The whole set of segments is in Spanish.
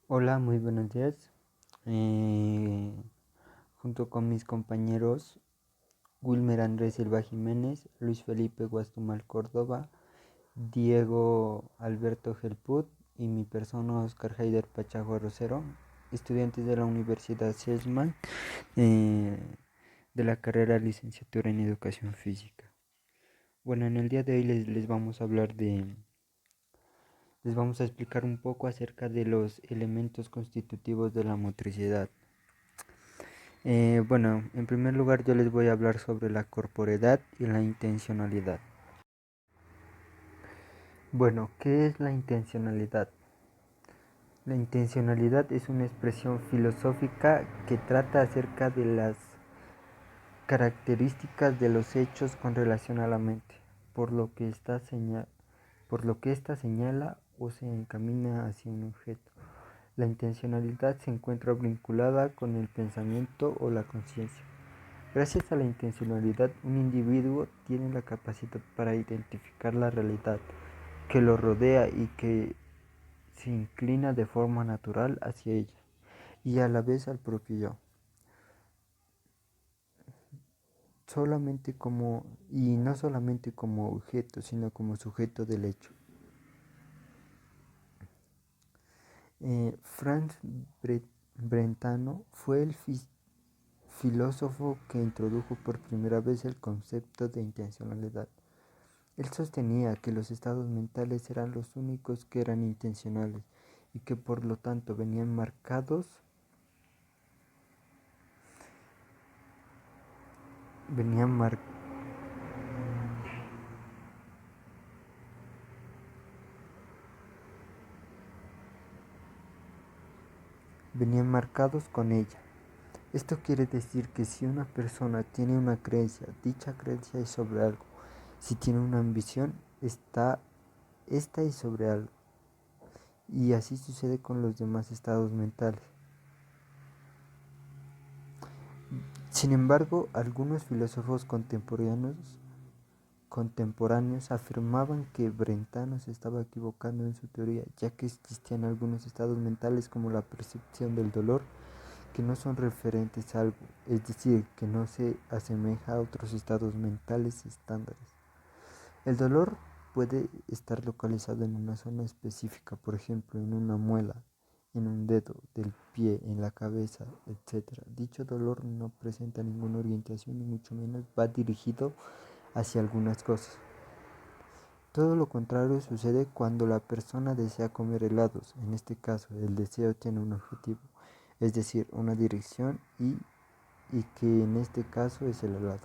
Hola, muy buenos días. Eh, Junto con mis compañeros Wilmer Andrés Silva Jiménez, Luis Felipe Guastumal Córdoba, Diego Alberto Gelput y mi persona Oscar Haider Pachajo Rosero, estudiantes de la Universidad Sesman eh, de la carrera Licenciatura en Educación Física. Bueno, en el día de hoy les vamos a explicar un poco acerca de los elementos constitutivos de la motricidad. Bueno, en primer lugar yo les voy a hablar sobre la corporeidad y la intencionalidad. Bueno, ¿qué es la intencionalidad? La intencionalidad es una expresión filosófica que trata acerca de las características de los hechos con relación a la mente, por lo que ésta señala o se encamina hacia un objeto. La intencionalidad se encuentra vinculada con el pensamiento o la conciencia. Gracias a la intencionalidad, un individuo tiene la capacidad para identificar la realidad que lo rodea y que se inclina de forma natural hacia ella y a la vez al propio yo, no solamente como objeto, sino como sujeto del hecho. Franz Brentano fue el filósofo que introdujo por primera vez el concepto de intencionalidad. Él sostenía que los estados mentales eran los únicos que eran intencionales y que por lo tanto venían, mar- venían marcados con ella. Esto quiere decir que si una persona tiene una creencia, dicha creencia es sobre algo. Si tiene una ambición, esta es sobre algo. Y así sucede con los demás estados mentales. Sin embargo, algunos filósofos contemporáneos afirmaban que Brentano se estaba equivocando en su teoría, ya que existían algunos estados mentales como la percepción del dolor que no son referentes a algo, es decir, que no se asemeja a otros estados mentales estándares. El dolor puede estar localizado en una zona específica, por ejemplo, en una muela, en un dedo del pie, en la cabeza, etc. Dicho dolor no presenta ninguna orientación y mucho menos va dirigido hacia algunas cosas. Todo lo contrario sucede cuando la persona desea comer helados. En este caso, el deseo tiene un objetivo, es decir, una dirección y que en este caso es el helado.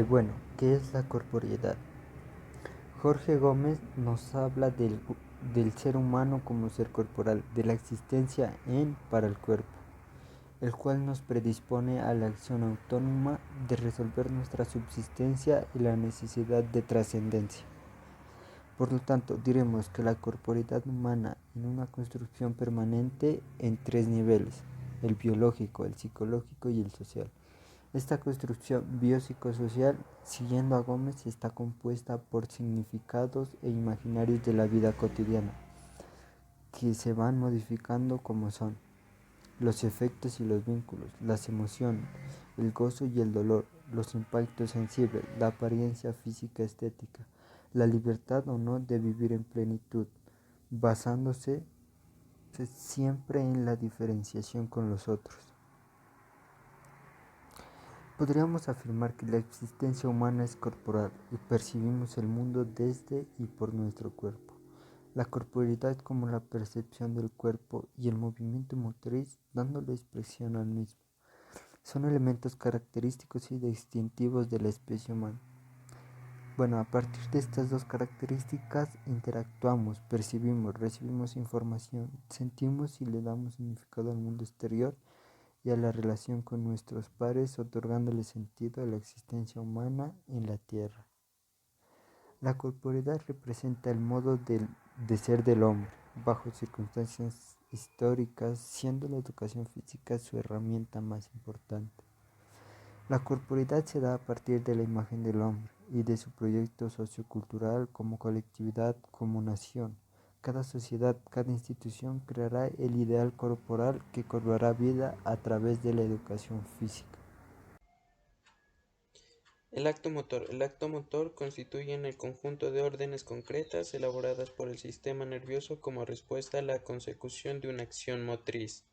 Bueno, ¿qué es la corporeidad? Jorge Gómez nos habla del ser humano como ser corporal, de la existencia en para el cuerpo, el cual nos predispone a la acción autónoma de resolver nuestra subsistencia y la necesidad de trascendencia. Por lo tanto, diremos que la corporeidad humana en una construcción permanente en tres niveles, el biológico, el psicológico y el social. Esta construcción biopsicosocial, siguiendo a Gómez, está compuesta por significados e imaginarios de la vida cotidiana, que se van modificando como son los efectos y los vínculos, las emociones, el gozo y el dolor, los impactos sensibles, la apariencia física estética, la libertad o no de vivir en plenitud, basándose siempre en la diferenciación con los otros. Podríamos afirmar que la existencia humana es corporal y percibimos el mundo desde y por nuestro cuerpo. La corporeidad como la percepción del cuerpo y el movimiento motriz dándole expresión al mismo. Son elementos característicos y distintivos de la especie humana. Bueno, a partir de estas dos características interactuamos, percibimos, recibimos información, sentimos y le damos significado al mundo exterior y a la relación con nuestros pares, otorgándole sentido a la existencia humana en la Tierra. La corporeidad representa el modo de ser del hombre, bajo circunstancias históricas, siendo la educación física su herramienta más importante. La corporeidad se da a partir de la imagen del hombre y de su proyecto sociocultural como colectividad, como nación, Cada sociedad, cada institución creará el ideal corporal que cobrará vida a través de la educación física. El acto motor. El acto motor constituye el conjunto de órdenes concretas elaboradas por el sistema nervioso como respuesta a la consecución de una acción motriz.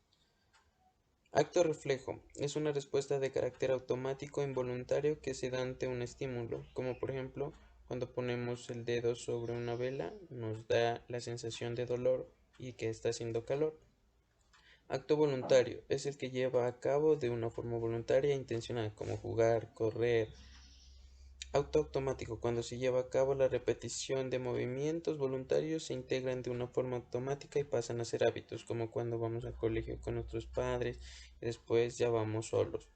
Acto reflejo. Es una respuesta de carácter automático e involuntario que se da ante un estímulo, como por ejemplo, cuando ponemos el dedo sobre una vela, nos da la sensación de dolor y que está haciendo calor. Acto voluntario. Es el que lleva a cabo de una forma voluntaria e intencional, como jugar, correr. Auto automático. Cuando se lleva a cabo la repetición de movimientos voluntarios se integran de una forma automática y pasan a ser hábitos, como cuando vamos al colegio con nuestros padres y después ya vamos solos.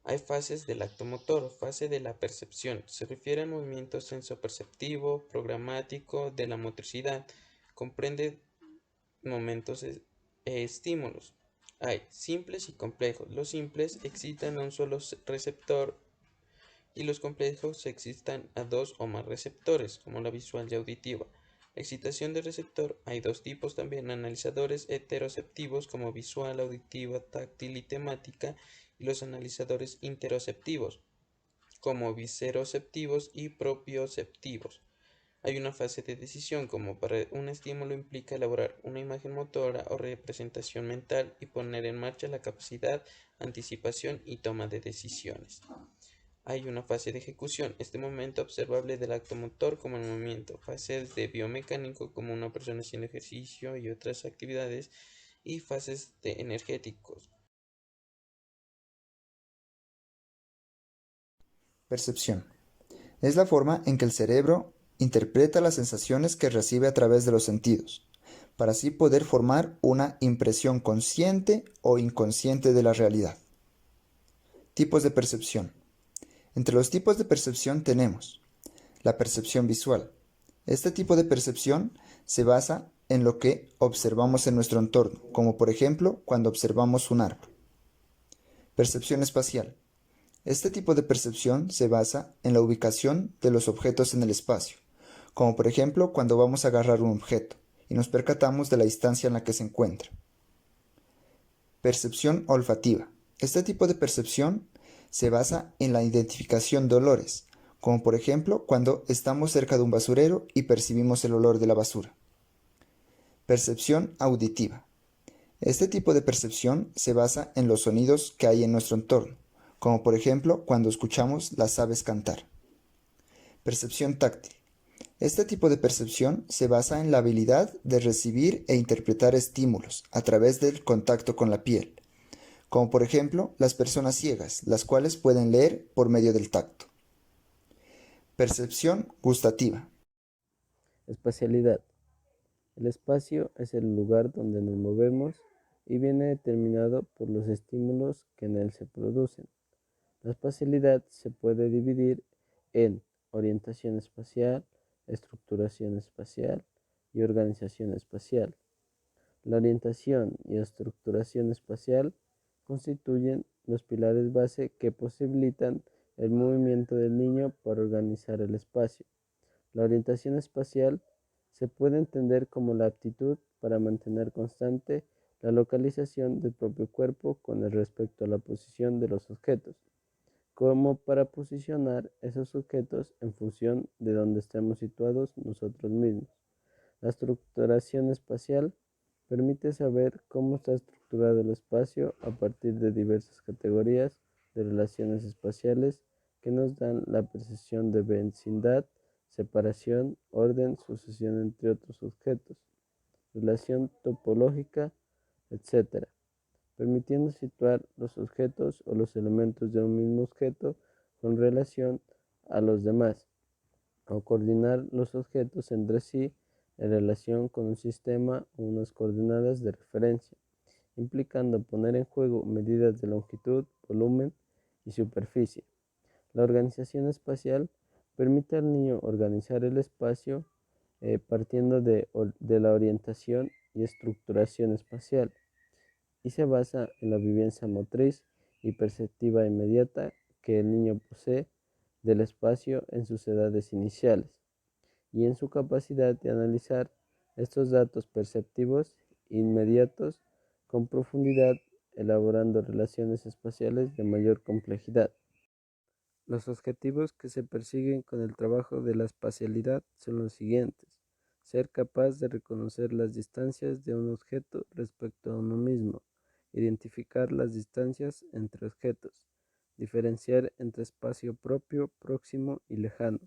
Hay fases del acto motor. Fase de la percepción. Se refiere al movimiento sensoperceptivo, programático de la motricidad. Comprende momentos estímulos. Hay simples y complejos. Los simples excitan a un solo receptor y los complejos excitan a dos o más receptores, como la visual y auditiva. La excitación del receptor hay dos tipos también, analizadores heteroceptivos como visual, auditiva, táctil y temática, y los analizadores interoceptivos como visceroceptivos y propioceptivos. Hay una fase de decisión, como para un estímulo implica elaborar una imagen motora o representación mental y poner en marcha la capacidad, anticipación y toma de decisiones. Hay una fase de ejecución, este momento observable del acto motor como el movimiento, fases de biomecánico como una persona haciendo ejercicio y otras actividades, y fases de energéticos. Percepción. Es la forma en que el cerebro interpreta las sensaciones que recibe a través de los sentidos, para así poder formar una impresión consciente o inconsciente de la realidad. Tipos de percepción. Entre los tipos de percepción tenemos la percepción visual. Este tipo de percepción se basa en lo que observamos en nuestro entorno, como por ejemplo cuando observamos un árbol. Percepción espacial. Este tipo de percepción se basa en la ubicación de los objetos en el espacio, como por ejemplo cuando vamos a agarrar un objeto y nos percatamos de la distancia en la que se encuentra. Percepción olfativa. Este tipo de percepción se basa en la identificación de olores, como por ejemplo cuando estamos cerca de un basurero y percibimos el olor de la basura. Percepción auditiva. Este tipo de percepción se basa en los sonidos que hay en nuestro entorno, como por ejemplo cuando escuchamos las aves cantar. Percepción táctil. Este tipo de percepción se basa en la habilidad de recibir e interpretar estímulos a través del contacto con la piel, como por ejemplo las personas ciegas, las cuales pueden leer por medio del tacto. Percepción gustativa. Espacialidad. El espacio es el lugar donde nos movemos y viene determinado por los estímulos que en él se producen. La espacialidad se puede dividir en orientación espacial, estructuración espacial y organización espacial. La orientación y estructuración espacial constituyen los pilares base que posibilitan el movimiento del niño para organizar el espacio. La orientación espacial se puede entender como la aptitud para mantener constante la localización del propio cuerpo con respecto a la posición de los objetos, como para posicionar esos objetos en función de donde estemos situados nosotros mismos. La estructuración espacial permite saber cómo está estructurado el espacio a partir de diversas categorías de relaciones espaciales que nos dan la percepción de vecindad, separación, orden, sucesión entre otros objetos, relación topológica, etc., permitiendo situar los objetos o los elementos de un mismo objeto con relación a los demás, o coordinar los objetos entre sí en relación con un sistema o unas coordenadas de referencia, implicando poner en juego medidas de longitud, volumen y superficie. La organización espacial permite al niño organizar el espacio partiendo de la orientación y estructuración espacial y se basa en la vivencia motriz y perceptiva inmediata que el niño posee del espacio en sus edades iniciales y en su capacidad de analizar estos datos perceptivos inmediatos con profundidad, elaborando relaciones espaciales de mayor complejidad. Los objetivos que se persiguen con el trabajo de la espacialidad son los siguientes: ser capaz de reconocer las distancias de un objeto respecto a uno mismo, identificar las distancias entre objetos, diferenciar entre espacio propio, próximo y lejano,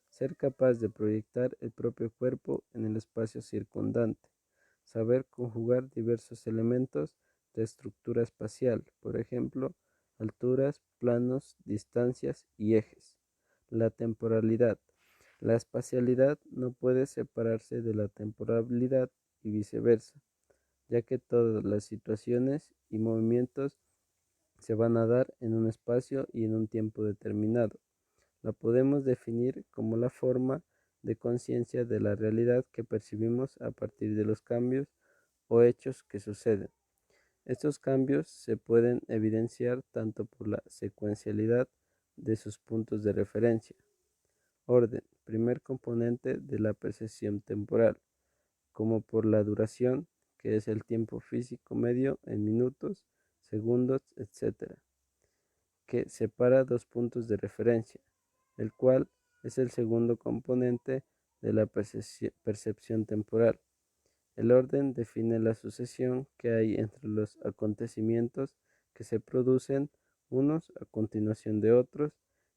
ser capaz de proyectar el propio cuerpo en el espacio circundante, saber conjugar diversos elementos de estructura espacial, por ejemplo, alturas, planos, distancias y ejes. La temporalidad. La espacialidad no puede separarse de la temporalidad y viceversa, ya que todas las situaciones y movimientos se van a dar en un espacio y en un tiempo determinado. La podemos definir como la forma de conciencia de la realidad que percibimos a partir de los cambios o hechos que suceden. Estos cambios se pueden evidenciar tanto por la secuencialidad de sus puntos de referencia, orden, primer componente de la percepción temporal, como por la duración, que es el tiempo físico medio en minutos, segundos, etc., que separa dos puntos de referencia, el cual es el segundo componente de la percepción temporal. El orden define la sucesión que hay entre los acontecimientos que se producen unos a continuación de otros,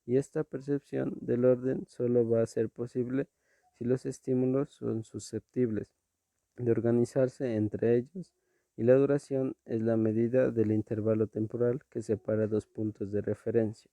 y esta percepción del orden solo va a ser posible si los estímulos son susceptibles de organizarse entre ellos, y la duración es la medida del intervalo temporal que separa dos puntos de referencia.